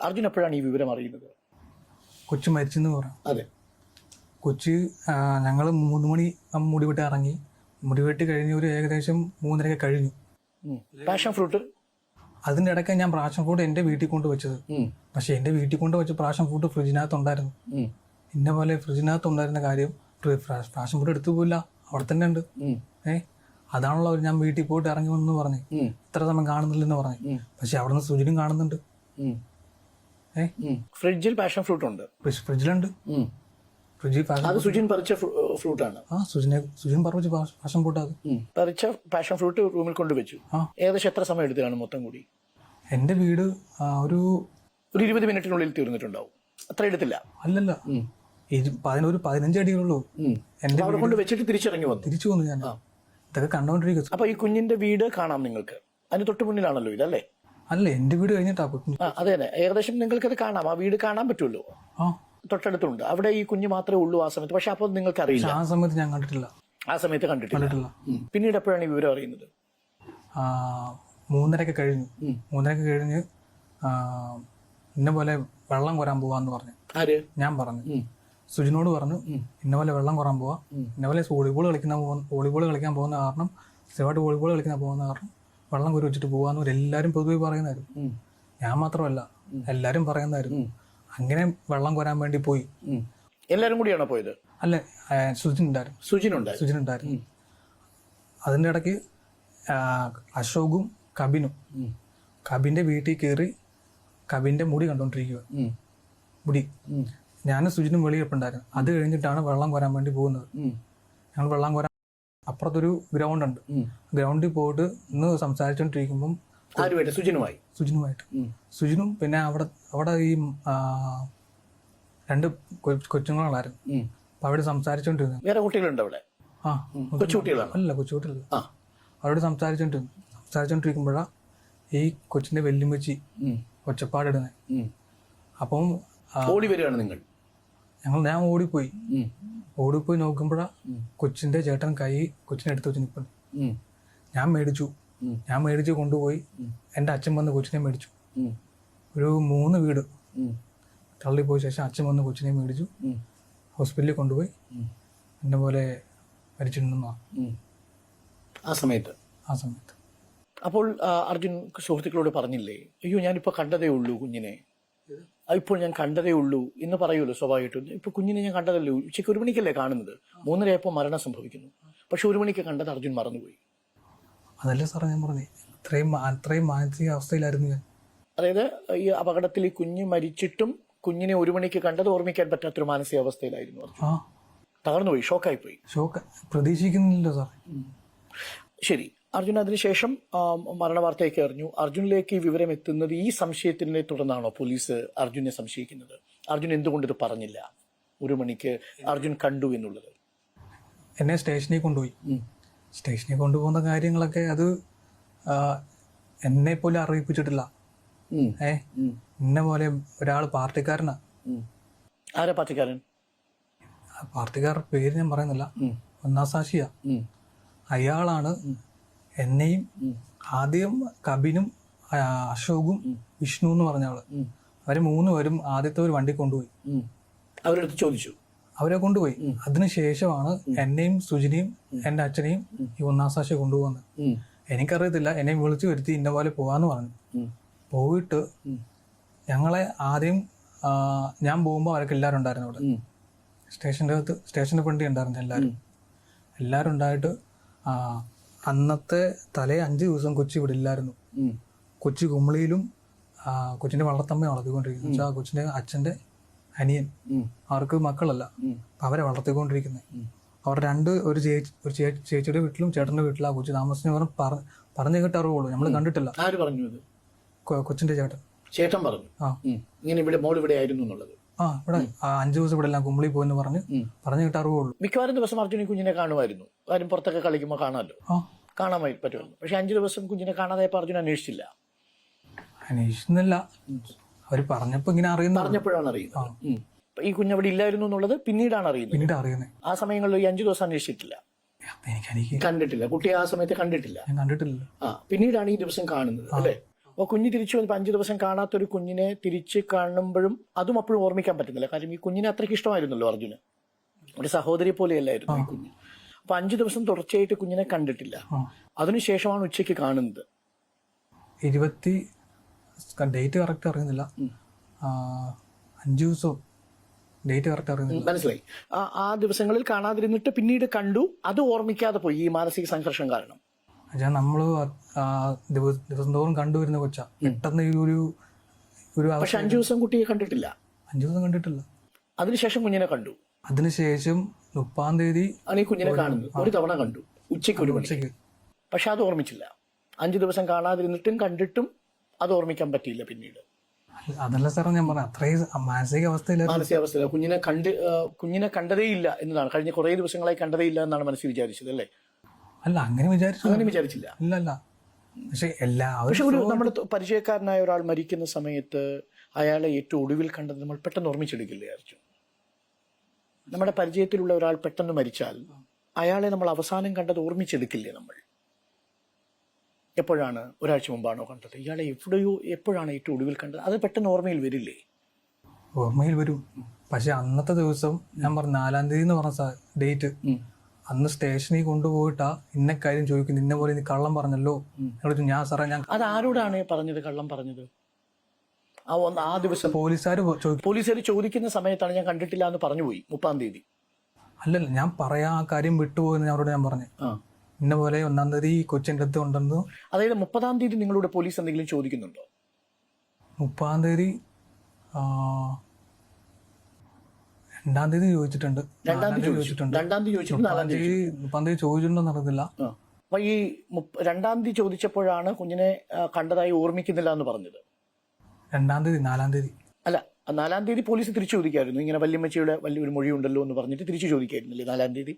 അർജുൻ എപ്പോഴാണ് ഈ വിവരം അറിയുന്നത്? കൊച്ചു മരിച്ചെന്ന് പറയാം. അതെ. കൊച്ച് ഞങ്ങൾ 3 മണി മുടിവെട്ടി ഇറങ്ങി. മുടിവെട്ടി കഴിഞ്ഞ് ഒരു ഏകദേശം 3:30 കഴിഞ്ഞു. പാഷൻ ഫ്രൂട്ട് അതിൻ്റെ ഇടയ്ക്ക് ഞാൻ പാഷൻ ഫ്രൂട്ട് എൻ്റെ വീട്ടിൽ കൊണ്ട് വെച്ചത്. പക്ഷെ എൻ്റെ വീട്ടിൽ കൊണ്ട് വെച്ച പാഷൻ ഫ്രൂട്ട് ഫ്രിഡ്ജിനകത്തുണ്ടായിരുന്നു. ഇന്ന പോലെ ഫ്രിഡ്ജിനകത്തുണ്ടായിരുന്ന കാര്യം പാഷൻ ഫ്രൂട്ട് എടുത്തു പോയില്ല, അവിടെ തന്നെ ഉണ്ട്. അതാണല്ലോ ഞാൻ വീട്ടിൽ പോയിട്ട് ഇറങ്ങി വന്നു പറഞ്ഞു, ഇത്ര സമയം കാണുന്നില്ലെന്ന് പറഞ്ഞു. പക്ഷെ അവിടെ നിന്ന് സുജിനും കാണുന്നുണ്ട്. ഫ്രിഡ്ജിൽ പാഷൻ ഫ്രൂട്ട് ഉണ്ട്, ഫ്രിഡ്ജിലുണ്ട്. അത് സുജിൻ പറിച്ച ഫ്രൂട്ടാണ്. സുജിൻ പറിച്ച പാഷൻ ഫ്രൂട്ട്. അത് പറിച്ച പാഷൻ ഫ്രൂട്ട് റൂമിൽ കൊണ്ടുവച്ചു. ഏകദേശം എത്ര സമയം എടുത്താണ് മൊത്തം കൂടി? എന്റെ വീട് ഒരു 20 മിനിറ്റിനുള്ളിൽ തീർന്നിട്ടുണ്ടാവും. അത്ര എടുത്തില്ല. അല്ലല്ല, ഒരു 15 അടികളുള്ളൂ. എന്റെ അവിടെ കൊണ്ട് വെച്ചിട്ട് തിരിച്ചു വന്നു ഞാൻ. ഇതൊക്കെ കണ്ടോണ്ടിരിക്കും. അപ്പൊ ഈ കുഞ്ഞിന്റെ വീട് കാണാം നിങ്ങൾക്ക്, അതിന് തൊട്ട് മുന്നിലാണല്ലോ ഇതല്ലേ? അല്ല, എന്റെ വീട് കഴിഞ്ഞിട്ടാ. അതെ അതെ, ഏകദേശം നിങ്ങൾക്കത് കാണാം, ആ വീട് കാണാൻ പറ്റുമല്ലോ, തൊട്ടടുത്തുണ്ട്. അവിടെ ഈ കുഞ്ഞ് മാത്രമേ ഉള്ളൂ ആ സമയത്ത്. പക്ഷെ അപ്പോൾ നിങ്ങൾക്ക് അറിയില്ല. ആ സമയത്ത് ഞാൻ കണ്ടിട്ടില്ല. ആ സമയത്ത് കണ്ടിട്ടില്ല. പിന്നീട് എപ്പോഴാണ് ഈ വിവരം അറിയുന്നത്? 3:30 കഴിഞ്ഞു. 3:30 കഴിഞ്ഞ് ഇന്ന പോലെ വെള്ളം കോരാൻ പോവാന്ന് പറഞ്ഞു. ആര്? ഞാൻ പറഞ്ഞു, സുജിനോട് പറഞ്ഞു, ഇന്ന പോലെ വെള്ളം കോരാൻ പോവാ, ഇന്ന പോലെ വോളിബോൾ കളിക്കാൻ പോകുന്ന കാരണം, സ്ഥിരമായിട്ട് വോളിബോൾ കളിക്കാൻ പോകുന്ന കാരണം വെള്ളം കോരി വെച്ചിട്ട് പോവാന്ന് എല്ലാവരും പൊതുവെ പറയുന്നതായിരുന്നു. ഞാൻ മാത്രമല്ല, എല്ലാവരും പറയുന്നതായിരുന്നു. അങ്ങനെ വെള്ളം കോരാൻ വേണ്ടി പോയി. എല്ലാരും കൂടിയാണോ പോയത്? അല്ല, സുജിനുണ്ടായിരുന്നു. അതിൻ്റെ ഇടയ്ക്ക് അശോകും കബിന്റെ വീട്ടിൽ കയറി കബിന്റെ മുടി കണ്ടോണ്ടിരിക്കുക. മുടി ഞാനും സുജിനും വെളിയിലുണ്ടായിരുന്നു. അത് കഴിഞ്ഞിട്ടാണ് വെള്ളം കോരാൻ വേണ്ടി പോകുന്നത്. ഞങ്ങൾ വെള്ളം കോരാൻ അപ്പുറത്തൊരു ഗ്രൗണ്ട് ഉണ്ട്. ഗ്രൗണ്ടിൽ പോയിട്ട് ഇന്ന് സംസാരിച്ചോണ്ടിരിക്കുമ്പം സുജിനുമായിട്ട് സുജിനും പിന്നെ അവിടെ ഈ 2 കൊച്ചുങ്ങളായിരുന്നു. അപ്പൊ അവിടെ സംസാരിച്ചോണ്ടിരുന്നു. വേറെ കുട്ടികളുണ്ട് അവിടെ? അല്ല, കൊച്ചുകുട്ടികളല്ല. അവരോട് സംസാരിച്ചോണ്ടിരിക്കുമ്പോഴാ ഈ കൊച്ചിന്റെ വെല്ലുമ്പച്ചി ഒച്ചപ്പാടിടുന്നത്. അപ്പം ഓടി വരികയാണ് നിങ്ങൾ? ഞാൻ ഓടിപ്പോയി നോക്കുമ്പോഴാ കൊച്ചിന്റെ ചേട്ടൻ കൈ കൊച്ചിനെ എടുത്ത് വെച്ച് നിൽക്കുന്നു. ഞാൻ മേടിച്ചു കൊണ്ടുപോയി. എൻ്റെ അച്ഛൻ വന്ന് കൊച്ചിനെ മേടിച്ചു. ഒരു 3 വീട് തള്ളിപ്പോയ ശേഷം അച്ഛൻ വന്ന് കൊച്ചിനെ മേടിച്ചു, ഹോസ്പിറ്റലിൽ കൊണ്ടുപോയി. എന്നെ പോലെ മരിച്ചിട്ടുണ്ടെന്നാ ആ സമയത്ത്. അപ്പോൾ അർജുൻ സുഹൃത്തുക്കളോട് പറഞ്ഞില്ലേ, അയ്യോ ഞാനിപ്പോൾ കണ്ടതേ ഉള്ളൂ കുഞ്ഞിനെ, ഇപ്പോൾ ഞാൻ കണ്ടതേ ഉള്ളൂ എന്ന് പറയുമല്ലോ സ്വാഭാവികമായിട്ടും. ഇപ്പൊ കുഞ്ഞിനെ ഞാൻ കണ്ടതല്ലേ, ഉച്ചയ്ക്ക് 1 മണിക്കല്ലേ കാണുന്നത്, 3:30 ആയപ്പോൾ മരണം സംഭവിക്കുന്നു. പക്ഷെ 1 മണിക്ക് കണ്ടത് അർജുൻ മറന്നുപോയി. അതല്ലേ സാറേ ഞാൻ പറഞ്ഞു, അത്രയും മാനസിക അവസ്ഥയിലായിരുന്നു ഞാൻ. അതായത് ഈ അപകടത്തിൽ ഈ കുഞ്ഞ് മരിച്ചിട്ടും കുഞ്ഞിനെ 1 മണിക്ക് കണ്ടത് ഓർമ്മിക്കാൻ പറ്റാത്തൊരു മാനസികാവസ്ഥയിലായിരുന്നു അർജുൻ. തകർന്നുപോയി, ഷോക്കായിപ്പോയി. പ്രതീക്ഷിക്കുന്നില്ല സാർ. ശരി, അർജുൻ അതിനുശേഷം മരണവാർത്തയൊക്കെ അറിഞ്ഞു. അർജുനിലേക്ക് ഈ വിവരം എത്തുന്നത് ഈ സംശയത്തിനെ തുടർന്നാണോ പോലീസ് അർജുനെ സംശയിക്കുന്നത്? അർജുൻ എന്തുകൊണ്ട് ഇത് പറഞ്ഞില്ല 1 മണിക്ക് അർജുൻ കണ്ടു എന്നുള്ളത്? എന്നെ സ്റ്റേഷനിൽ കൊണ്ടുപോകുന്ന കാര്യങ്ങളൊക്കെ അത് എന്നെ പോലെ അറിയിപ്പിച്ചിട്ടില്ല. എന്നെ പോലെ ഒരാൾ പാർട്ടിക്കാരനാ. ആരാ പാർട്ടിക്കാരൻ? പാർട്ടിക്കാരുടെ പേര് ഞാൻ പറയുന്നില്ല, ഒന്നാസാക്ഷിയാ. അയാളാണ് എന്നെയും ആദ്യം കബിനും അശോകും വിഷ്ണു എന്ന് പറഞ്ഞ ആള്, അവരെ 3 പേരും ആദ്യത്തെ ഒരു വണ്ടി കൊണ്ടുപോയി. അവരെ കൊണ്ടുപോയി. അതിനുശേഷമാണ് എന്നെയും സുജിനെയും എൻ്റെ അച്ഛനെയും ഈ ഒന്നാസാക്ഷിയെ കൊണ്ടുപോകുന്നത്. എനിക്കറിയത്തില്ല, എന്നെ വിളിച്ചു വരുത്തി ഇന്ന പോലെ പോവാന്ന് പറഞ്ഞു. പോയിട്ട് ഞങ്ങളെ ആദ്യം ഞാൻ പോകുമ്പോൾ അവരൊക്കെ എല്ലാവരും ഉണ്ടായിരുന്നു അവിടെ. സ്റ്റേഷൻ്റെ ഫ്രണ്ടി ഉണ്ടായിരുന്നു എല്ലാവരും ഉണ്ടായിട്ട്. അന്നത്തെ 5 ദിവസം കൊച്ചി ഇവിടെ ഇല്ലായിരുന്നു. കൊച്ചി കുമളിയിലും കൊച്ചിന്റെ വളർത്തമ്മ വളർത്തിക്കൊണ്ടിരിക്കുന്നു. കൊച്ചിന്റെ അച്ഛന്റെ അനിയൻ, അവർക്ക് മക്കളല്ല, അവരെ വളർത്തിക്കൊണ്ടിരിക്കുന്നത്. അവർ ഒരു ചേച്ചിയുടെ വീട്ടിലും ചേട്ടന്റെ വീട്ടിലും ആ കൊച്ചി താമസിച്ചു പറഞ്ഞു കേട്ട അറിവുള്ളൂ, നമ്മൾ കണ്ടിട്ടില്ല. കൊച്ചിന്റെ ചേട്ടൻ പറഞ്ഞു ഇങ്ങനെ ഇവിടെ മോൾ ഇവിടെ ആയിരുന്നു എന്നുള്ളത്. ഇവിടെ 5 ദിവസം ഇവിടെ എല്ലാം കുമ്പളി പോയെന്ന് പറഞ്ഞു കേട്ട അറിവുള്ളൂ. മിക്കവാറും ദിവസം അർജുൻ കുഞ്ഞിനെ കാണുമായിരുന്നു. കാര്യം പുറത്തൊക്കെ കളിക്കുമ്പോൾ കാണാമല്ലോ, കാണാൻ പറ്റുമല്ലോ. പക്ഷെ 5 ദിവസം കുഞ്ഞിനെ കാണാതായപ്പോൾ അർജുൻ അന്വേഷിച്ചില്ല. അവർ പറഞ്ഞപ്പോ ഇങ്ങനെ പറഞ്ഞപ്പോഴാണ് അറിയുന്നത് ഈ കുഞ്ഞവിടെ ഇല്ലായിരുന്നു എന്നുള്ളത് പിന്നീടാണ് അറിയുന്നത്. ആ സമയങ്ങളിൽ ഈ 5 ദിവസം അന്വേഷിച്ചിട്ടില്ല, കണ്ടിട്ടില്ല. കുട്ടിയെ ആ സമയത്ത് കണ്ടിട്ടില്ല. പിന്നീടാണ് ഈ ദിവസം കാണുന്നത് അല്ലേ? അപ്പോൾ കുഞ്ഞ് തിരിച്ചു വന്നപ്പോൾ 5 ദിവസം കാണാത്തൊരു കുഞ്ഞിനെ തിരിച്ച് കാണുമ്പോഴും അതും അപ്പോഴും ഓർമ്മിക്കാൻ പറ്റുന്നില്ല. കാര്യം ഈ കുഞ്ഞിനെ അത്രയ്ക്ക് ഇഷ്ടമായിരുന്നല്ലോ അർജുന്, ഒരു സഹോദരി പോലെയല്ലായിരുന്നു ഈ കുഞ്ഞ്. അപ്പൊ 5 ദിവസം തുടർച്ചയായിട്ട് കുഞ്ഞിനെ കണ്ടിട്ടില്ല. അതിനുശേഷമാണ് ഉച്ചയ്ക്ക് കാണുന്നത്. ഡേറ്റ് കറക്റ്റ് അറിയുന്നില്ല, 5 ദിവസവും ഡേറ്റ് കറക്റ്റ് അറിയുന്നില്ല. മനസ്സിലായി. ആ ദിവസങ്ങളിൽ കാണാതിരുന്നിട്ട് പിന്നീട് കണ്ടു, അത് ഓർമ്മിക്കാതെ പോയി ഈ മാനസിക സംഘർഷം കാരണം. നമ്മള് ദിവസം തോറും കണ്ടുവരുന്ന കൊച്ചാ, പെട്ടെന്ന് ഒരു പക്ഷെ 5 ദിവസം കുട്ടിയെ കണ്ടിട്ടില്ല. 5 ദിവസം കണ്ടിട്ടില്ല. അതിനുശേഷം കുഞ്ഞിനെ കണ്ടു. അതിനുശേഷം 30-ാം തീയതി ആണ് ഈ കുഞ്ഞിനെ കാണുന്നത്. ഒരു തവണ കണ്ടു, ഉച്ചയ്ക്ക് 1 മണിക്ക്. പക്ഷെ അത് ഓർമ്മിച്ചില്ല. 5 ദിവസം കാണാതിരുന്നിട്ടും കണ്ടിട്ടും അത് ഓർമ്മിക്കാൻ പറ്റിയില്ല പിന്നീട്. അതല്ല സാറേ ഞാൻ പറഞ്ഞ അത്രയും മാനസികാവസ്ഥയില്ല. കുഞ്ഞിനെ കണ്ടതേയില്ല എന്നതാണ്. കഴിഞ്ഞ കുറെ ദിവസങ്ങളായി കണ്ടതേയില്ല എന്നാണ് മനസ്സിൽ വിചാരിച്ചത് അല്ലേ? അല്ല, അങ്ങനെ വിചാരിച്ചില്ല. ഇല്ലല്ല. പക്ഷെ ഒരു നമ്മുടെ പരിചയക്കാരനായ ഒരാൾ മരിക്കുന്ന സമയത്ത് അയാളെ ഏറ്റവും ഒടുവിൽ കണ്ടത് നമ്മൾ പെട്ടെന്ന് ഓർമ്മിച്ചെടുക്കില്ലേ അർജുൻ? നമ്മുടെ പരിചയത്തിലുള്ള ഒരാൾ പെട്ടെന്ന് മരിച്ചാൽ അയാളെ നമ്മൾ അവസാനം കണ്ടത് ഓർമ്മിച്ചെടുക്കില്ലേ നമ്മൾ? എപ്പോഴാണ്? ഒരാഴ്ച മുമ്പാണോ കണ്ടത്? ഇയാളെ എപ്പോഴാണ് ഏറ്റവും ഒടുവിൽ കണ്ടത്? അത് പെട്ടെന്ന് ഓർമ്മയിൽ വരില്ലേ? ഓർമ്മയിൽ വരും. പക്ഷെ അന്നത്തെ ദിവസം ഞാൻ പറഞ്ഞ 4-ാം തീയതി എന്ന് പറഞ്ഞ ഡേറ്റ്, അന്ന് സ്റ്റേഷനിൽ കൊണ്ടുപോയിട്ടാ ഇന്ന കാര്യം ചോദിക്കുന്നു, ഇന്ന പോലെ നീ കള്ളം പറഞ്ഞല്ലോ. ഞാൻ സാറേ അത് ആരോടാണ് പറഞ്ഞത് കള്ളം പറഞ്ഞത്? ആ ദിവസം പോലീസുകാർ ചോദിക്കുന്ന സമയത്താണ് ഞാൻ കണ്ടിട്ടില്ല എന്ന് പറഞ്ഞുപോയി. 30-ാം തീയതി അല്ലല്ല, ഞാൻ പറയാ ആ കാര്യം വിട്ടുപോയെന്ന് അവരോട് ഞാൻ പറഞ്ഞു. ഇന്ന പോലെ 1-ാം തീയതി കൊച്ചിൻ്റെ അടുത്ത് ഉണ്ടെന്ന്. അതായത് 30-ാം തീയതി നിങ്ങളോട് പോലീസ് എന്തെങ്കിലും ചോദിക്കുന്നുണ്ടോ? 30-ാം തീയതി 2-ാം തീയതി ചോദിച്ചിട്ടുണ്ട്. 2-ാം തീയതി ചോദിച്ചിട്ടുണ്ടോ എന്നറിയത്തില്ല. അപ്പൊ ഈ 2-ാം തീയതി ചോദിച്ചപ്പോഴാണ് കുഞ്ഞിനെ കണ്ടതായി ഓർമ്മിക്കുന്നില്ല എന്ന് പറഞ്ഞത്. 2-ാം തീയതി 4-ാം തീയതി അല്ല, 4-ാം തീയതി പോലീസ് തിരിച്ചു ചോദിക്കായിരുന്നു. ഇങ്ങനെ വല്യമ്മച്ചിയുടെ വലിയൊരു മൊഴിയുണ്ടല്ലോ എന്ന് പറഞ്ഞിട്ട് തിരിച്ചു ചോദിക്കായിരുന്നില്ലേ 4-ാം തീയതി?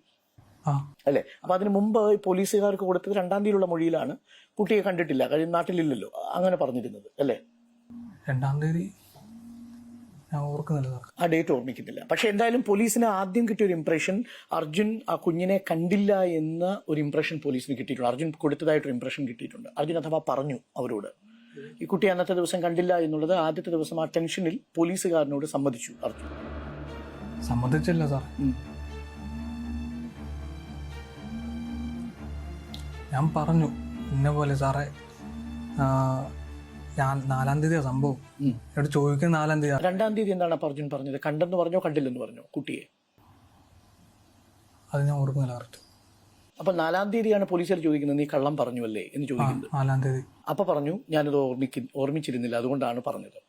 അല്ലെ? അപ്പൊ അതിന് മുമ്പ് പോലീസുകാർക്ക് കൊടുത്തത് 2-ാം തീയതിയിലുള്ള മൊഴിയിലാണ് കുട്ടിയെ കണ്ടിട്ടില്ല, കാര്യം നാട്ടിലില്ലല്ലോ, അങ്ങനെ പറഞ്ഞിരുന്നത് അല്ലേ? 2-ാം തീയതി ഞാൻ ഓർക്കുന്നില്ല, ആ ഡേറ്റ് ഓർമ്മിക്കുന്നില്ല. പക്ഷെ എന്തായാലും പോലീസിന് ആദ്യം കിട്ടിയ ഒരു ഇംപ്രഷൻ അർജുൻ ആ കുഞ്ഞിനെ കണ്ടില്ല എന്ന ഒരു ഇംപ്രഷൻ പോലീസിന് കിട്ടിയിട്ടുണ്ട്. അർജുൻ കൊടുത്തതായിട്ടൊരു ഇംപ്രഷൻ കിട്ടിയിട്ടുണ്ട്. അർജുൻ അഥവാ പറഞ്ഞു അവരോട് ഈ കുട്ടി അന്നത്തെ ദിവസം കണ്ടില്ല എന്നുള്ളത്. ആദ്യത്തെ ദിവസം ആ ടെൻഷനിൽ പോലീസുകാരനോട് സമ്മതിച്ചു അർജുൻ. സമ്മതിച്ചില്ല സാർ. ഞാൻ പറഞ്ഞു ഇന്ന പോലെ സാറേ, ഞാൻ 4-ാം തീയതിയാ സംഭവം. എന്നോട് ചോദിക്കുന്ന 4-ാം തീയതി. 2-ാം തീയതി എന്താണ് അപ്പൊ അർജുൻ പറഞ്ഞത്? കണ്ടെന്ന് പറഞ്ഞോ കണ്ടില്ലെന്ന് പറഞ്ഞോ കുട്ടിയെ? അത് ഞാൻ ഓർക്കുന്നില്ല കറക്റ്റ്. അപ്പൊ 4-ാം തീയതിയാണ് പോലീസുകാർ ചോദിക്കുന്നത് നീ കള്ളം പറഞ്ഞു അല്ലേ എന്ന് ചോദിക്കുന്നത്. 4-ാം തീയതി അപ്പൊ പറഞ്ഞു ഞാനത് ഓർമ്മിച്ചിരുന്നില്ല, അതുകൊണ്ടാണ് പറഞ്ഞത്.